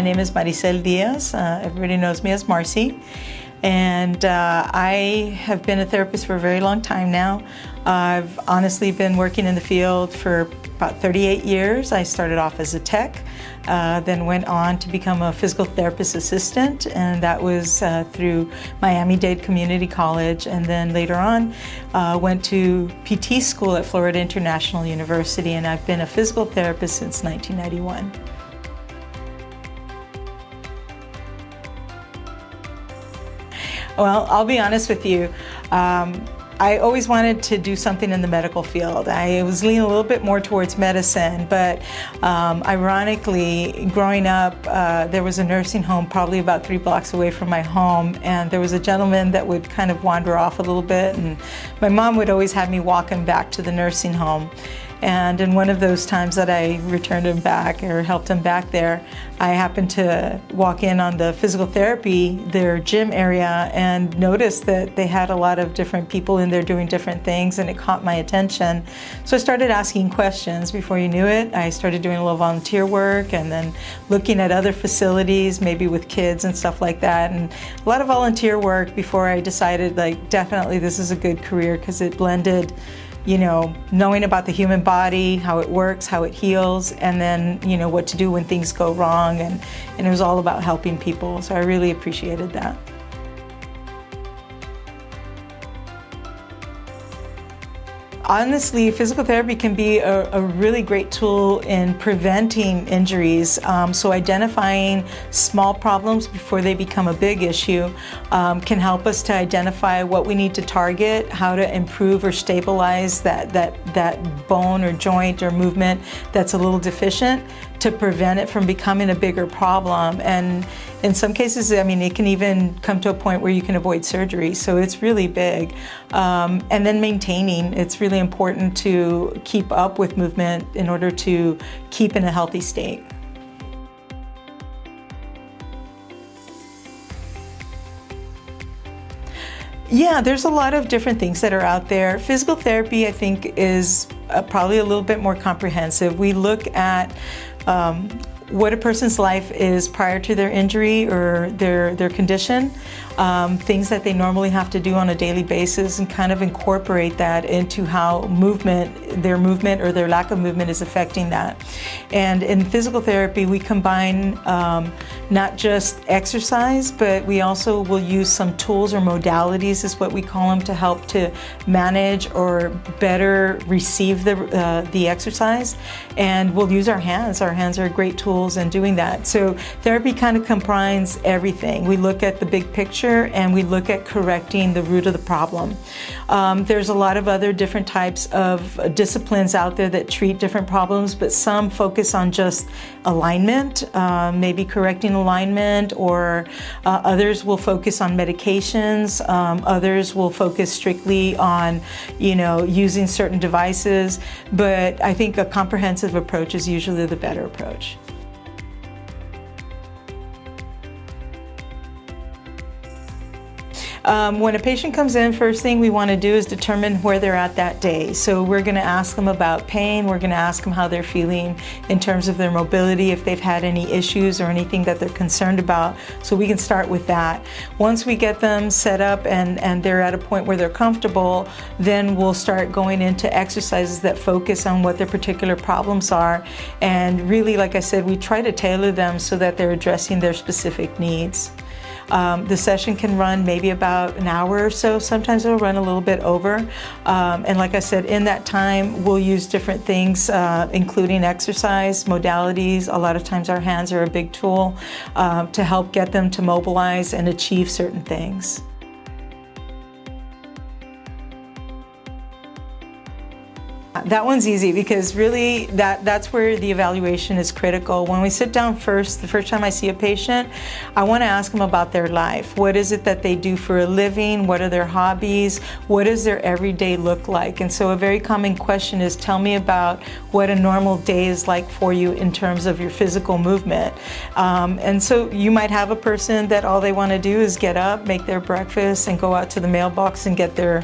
name is Marizel Diaz. Everybody knows me as Marcy. And I have been a therapist for a very long time now. I've honestly been working in the field for about 38 years. I started off as a tech, then went on to become a physical therapist assistant, and that was through Miami-Dade Community College, and then later on went to PT school at Florida International University, and I've been a physical therapist since 1991. Well, I'll be honest with you. I always wanted to do something in the medical field. I was leaning a little bit more towards medicine, but ironically, growing up, there was a nursing home probably about 3 blocks away from my home, and there was a gentleman that would kind of wander off a little bit, and my mom would always have me walk him back to the nursing home. And in one of those times that I returned him back or helped him back there, I happened to walk in on the physical therapy, their gym area, and noticed that they had a lot of different people in there doing different things, and it caught my attention. So I started asking questions. Before you knew it, I started doing a little volunteer work and then looking at other facilities, maybe with kids and stuff like that, and a lot of volunteer work before I decided, like, definitely this is a good career, because it blended, you know, knowing about the human body, how it works, how it heals, and then, you know, what to do when things go wrong, and it was all about helping people, so I really appreciated that. Honestly, physical therapy can be a really great tool in preventing injuries. So identifying small problems before they become a big issue can help us to identify what we need to target, how to improve or stabilize that bone or joint or movement that's a little deficient, to prevent it from becoming a bigger problem. And in some cases, I mean, it can even come to a point where you can avoid surgery. So it's really big. And then maintaining, it's really important to keep up with movement in order to keep in a healthy state. Yeah, there's a lot of different things that are out there. Physical therapy, I think, is probably a little bit more comprehensive. We look at what a person's life is prior to their injury or their condition, things that they normally have to do on a daily basis, and kind of incorporate that into how their movement or their lack of movement is affecting that. And in physical therapy, we combine not just exercise, but we also will use some tools or modalities, is what we call them, to help to manage or better receive the exercise. And we'll use our hands. Our hands are great tools in doing that. So therapy kind of combines everything. We look at the big picture, and we look at correcting the root of the problem. There's a lot of other different types of disciplines out there that treat different problems, but some focus on just alignment, maybe correcting alignment, or others will focus on medications. Others will focus strictly on, you know, using certain devices. But I think a comprehensive approach is usually the better approach. When a patient comes in, first thing we want to do is determine where they're at that day. So we're going to ask them about pain. We're going to ask them how they're feeling in terms of their mobility, if they've had any issues or anything that they're concerned about. So we can start with that. Once we get them set up and they're at a point where they're comfortable, then we'll start going into exercises that focus on what their particular problems are. And really, like I said, we try to tailor them so that they're addressing their specific needs. The session can run maybe about an hour or so. Sometimes it'll run a little bit over. And like I said, in that time, we'll use different things, including exercise, modalities. A lot of times our hands are a big tool to help get them to mobilize and achieve certain things. That one's easy, because really that's where the evaluation is critical. When we sit down first, the first time I see a patient, I want to ask them about their life. What is it that they do for a living? What are their hobbies? What does their everyday look like? And so a very common question is, tell me about what a normal day is like for you in terms of your physical movement. And so you might have a person that all they want to do is get up, make their breakfast, and go out to the mailbox and get their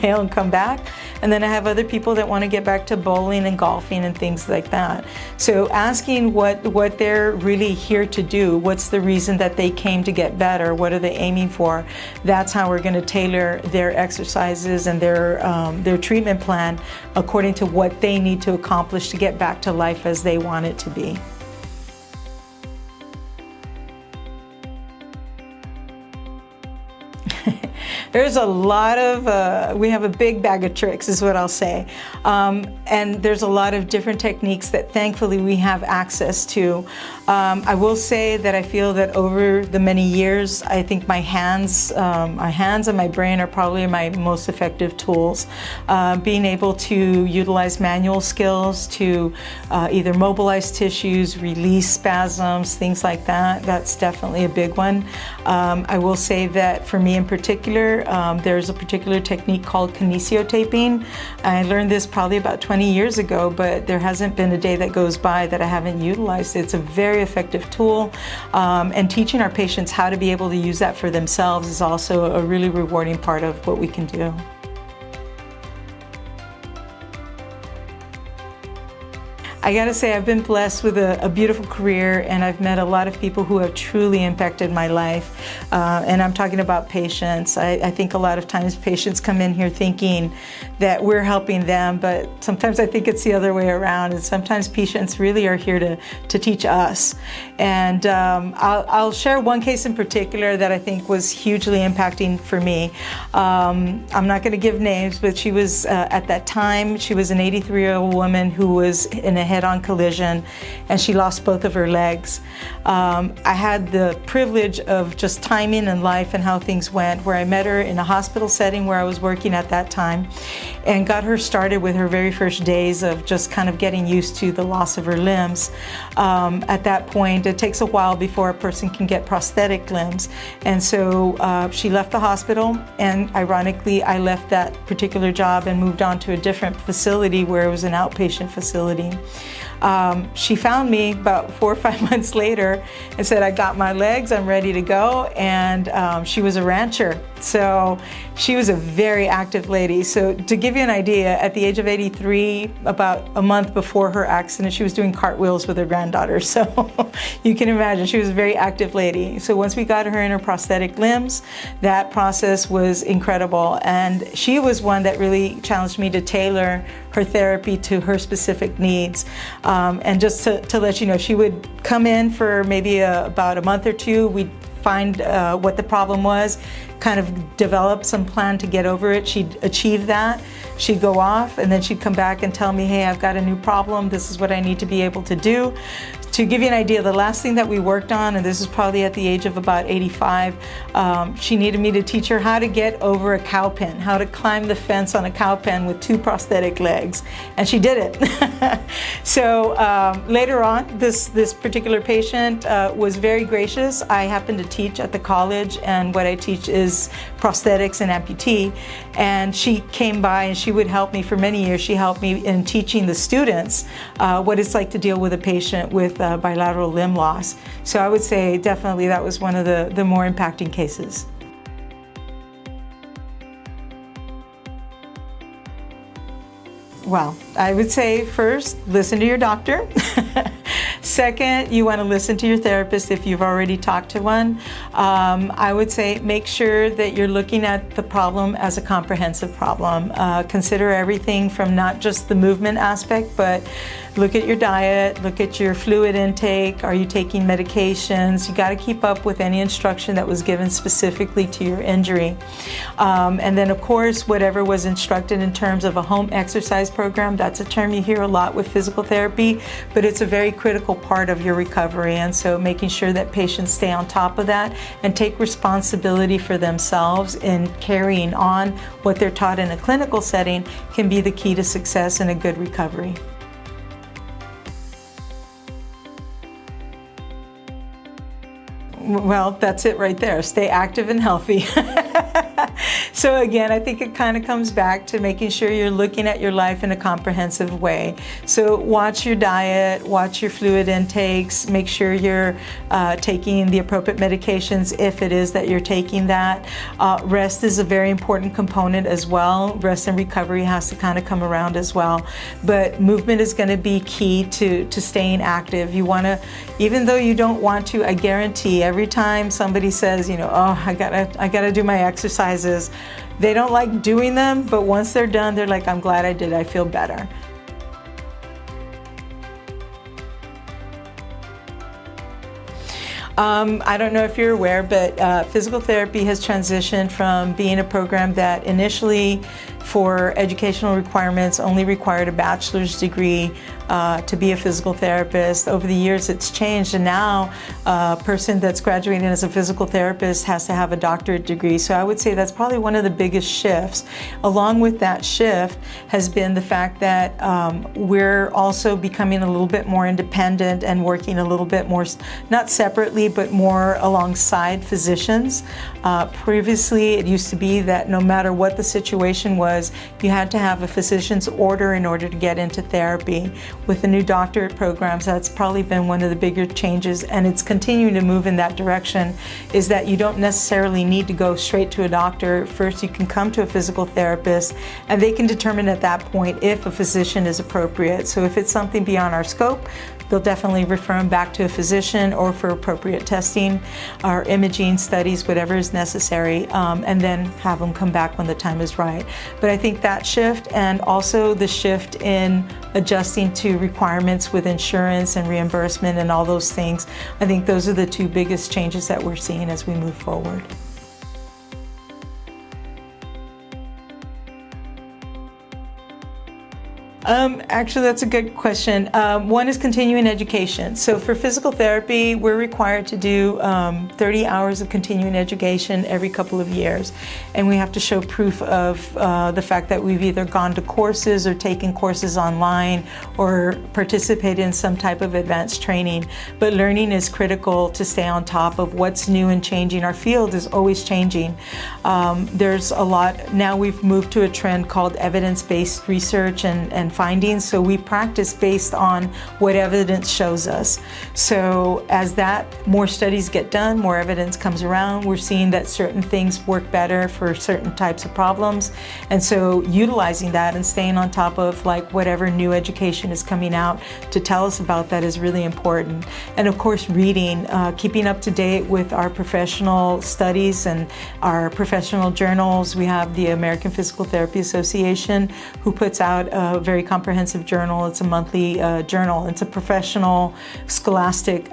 mail and come back. And then I have other people that want want to get back to bowling and golfing and things like that. So asking what they're really here to do, what's the reason that they came to get better, what are they aiming for, that's how we're going to tailor their exercises and their treatment plan according to what they need to accomplish to get back to life as they want it to be. There's a lot of, we have a big bag of tricks is what I'll say. And there's a lot of different techniques that thankfully we have access to. I will say that I feel that over the many years, I think my hands and my brain are probably my most effective tools. Being able to utilize manual skills to either mobilize tissues, release spasms, things like that, that's definitely a big one. I will say that for me in particular, there's a particular technique called kinesiotaping. I learned this probably about 20 years ago, but there hasn't been a day that goes by that I haven't utilized it. It's a very effective tool, and teaching our patients how to be able to use that for themselves is also a really rewarding part of what we can do. I gotta say, I've been blessed with a beautiful career, and I've met a lot of people who have truly impacted my life. And I'm talking about patients. I think a lot of times patients come in here thinking that we're helping them, but sometimes I think it's the other way around. And sometimes patients really are here to teach us. And I'll share one case in particular that I think was hugely impacting for me. I'm not gonna give names, but she was, at that time, she was an 83-year-old woman who was in a head-on collision, and she lost both of her legs. I had the privilege of just timing in life and how things went, where I met her in a hospital setting where I was working at that time, and got her started with her very first days of just kind of getting used to the loss of her limbs. At that point, it takes a while before a person can get prosthetic limbs, and so she left the hospital, and ironically, I left that particular job and moved on to a different facility where it was an outpatient facility. She found me about 4 or 5 months later and said, I got my legs, I'm ready to go. And she was a rancher. So she was a very active lady. So to give you an idea, at the age of 83, about a month before her accident, she was doing cartwheels with her granddaughter. So you can imagine, she was a very active lady. So once we got her in her prosthetic limbs, that process was incredible. And she was one that really challenged me to tailor her therapy to her specific needs. And just to let you know, she would come in for maybe about a month or two. We'd find what the problem was, kind of develop some plan to get over it. She'd achieve that. She'd go off, and then she'd come back and tell me, hey, I've got a new problem. This is what I need to be able to do. To give you an idea, the last thing that we worked on, and this is probably at the age of about 85, she needed me to teach her how to get over a cow pen, how to climb the fence on a cow pen with 2 prosthetic legs, and she did it. So later on, this particular patient was very gracious. I happen to teach at the college, and what I teach is prosthetics and amputee, and she came by and she would help me for many years. She helped me in teaching the students what it's like to deal with a patient with bilateral limb loss. So I would say definitely that was one of the more impacting cases. Well, I would say first, listen to your doctor. Second, you want to listen to your therapist if you've already talked to one. I would say make sure that you're looking at the problem as a comprehensive problem. Consider everything from not just the movement aspect, but look at your diet, look at your fluid intake. Are you taking medications? You got to keep up with any instruction that was given specifically to your injury. And then, of course, whatever was instructed in terms of a home exercise program, that's a term you hear a lot with physical therapy, but it's a very critical part of your recovery. And so making sure that patients stay on top of that and take responsibility for themselves in carrying on what they're taught in a clinical setting can be the key to success and a good recovery. Well, that's it right there. Stay active and healthy. So again, I think it kind of comes back to making sure you're looking at your life in a comprehensive way. So watch your diet, watch your fluid intakes, make sure you're taking the appropriate medications if it is that you're taking that. Rest is a very important component as well. Rest and recovery has to kind of come around as well. But movement is going to be key to staying active. You want to, even though you don't want to, I guarantee every time somebody says, you know, oh, I gotta do my exercises, they don't like doing them, but once they're done, they're like, I'm glad I did, I feel better. I don't know if you're aware, but physical therapy has transitioned from being a program that initially for educational requirements only required a bachelor's degree to be a physical therapist. Over the years it's changed, and now a person that's graduating as a physical therapist has to have a doctorate degree. So I would say that's probably one of the biggest shifts. Along with that shift has been the fact that we're also becoming a little bit more independent and working a little bit more, not separately, but more alongside physicians. Previously, it used to be that no matter what the situation was, you had to have a physician's order in order to get into therapy. With the new doctorate programs, that's probably been one of the bigger changes, and it's continuing to move in that direction, is that you don't necessarily need to go straight to a doctor. First, you can come to a physical therapist, and they can determine at that point if a physician is appropriate. So if it's something beyond our scope, they'll definitely refer them back to a physician or for appropriate testing or imaging studies, whatever is necessary, and then have them come back when the time is right. But I think that shift, and also the shift in adjusting to requirements with insurance and reimbursement and all those things, I think those are the two biggest changes that we're seeing as we move forward. Actually, that's a good question. One is continuing education. So for physical therapy, we're required to do 30 hours of continuing education every couple of years. And we have to show proof of the fact that we've either gone to courses or taken courses online or participated in some type of advanced training. But learning is critical to stay on top of what's new and changing. Our field is always changing. There's a lot, now we've moved to a trend called evidence-based research and findings, so we practice based on what evidence shows us. So as more studies get done, more evidence comes around, we're seeing that certain things work better for certain types of problems, and so utilizing that and staying on top of like whatever new education is coming out to tell us about that is really important. And of course reading, keeping up to date with our professional studies and our professional journals. We have the American Physical Therapy Association, who puts out a very comprehensive journal. It's a monthly journal. It's a professional, scholastic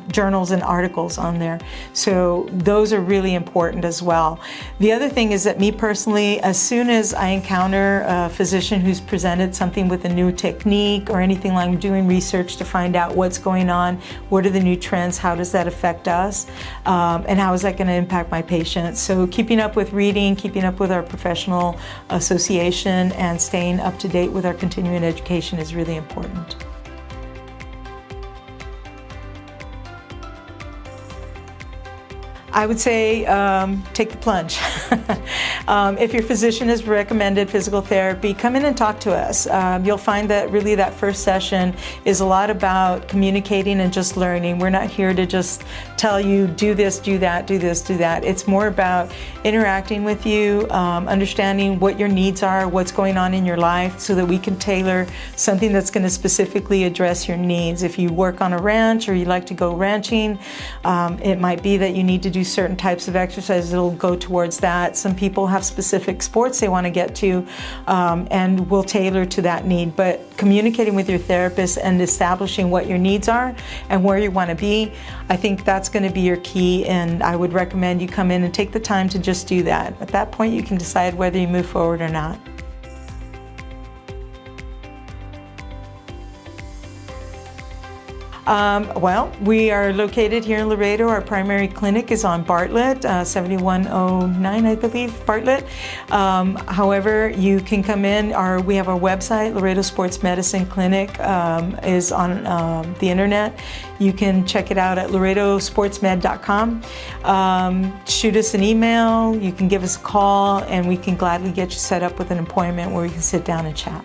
journals and articles on there. So those are really important as well. The other thing is that me personally, as soon as I encounter a physician who's presented something with a new technique or anything, like I'm doing research to find out what's going on, what are the new trends, how does that affect us, and how is that going to impact my patients. So keeping up with reading, keeping up with our professional association, and staying up to date with our continuing education is really important. I would say take the plunge. If your physician has recommended physical therapy, come in and talk to us. You'll find that really that first session is a lot about communicating and just learning. We're not here to just tell you, do this, do that, do this, do that. It's more about interacting with you, understanding what your needs are, what's going on in your life, so that we can tailor something that's going to specifically address your needs. If you work on a ranch or you like to go ranching, it might be that you need to do certain types of exercises that'll go towards that. Some people have specific sports they want to get to, and we'll tailor to that need. But communicating with your therapist and establishing what your needs are and where you want to be, I think that's going to be your key, and I would recommend you come in and take the time to just do that. At that point, you can decide whether you move forward or not. Well, we are located here in Laredo. Our primary clinic is on Bartlett, 7109, I believe, Bartlett. However, you can come in. We have our website, Laredo Sports Medicine Clinic, is on the internet. You can check it out at laredosportsmed.com. Shoot us an email. You can give us a call, and we can gladly get you set up with an appointment where we can sit down and chat.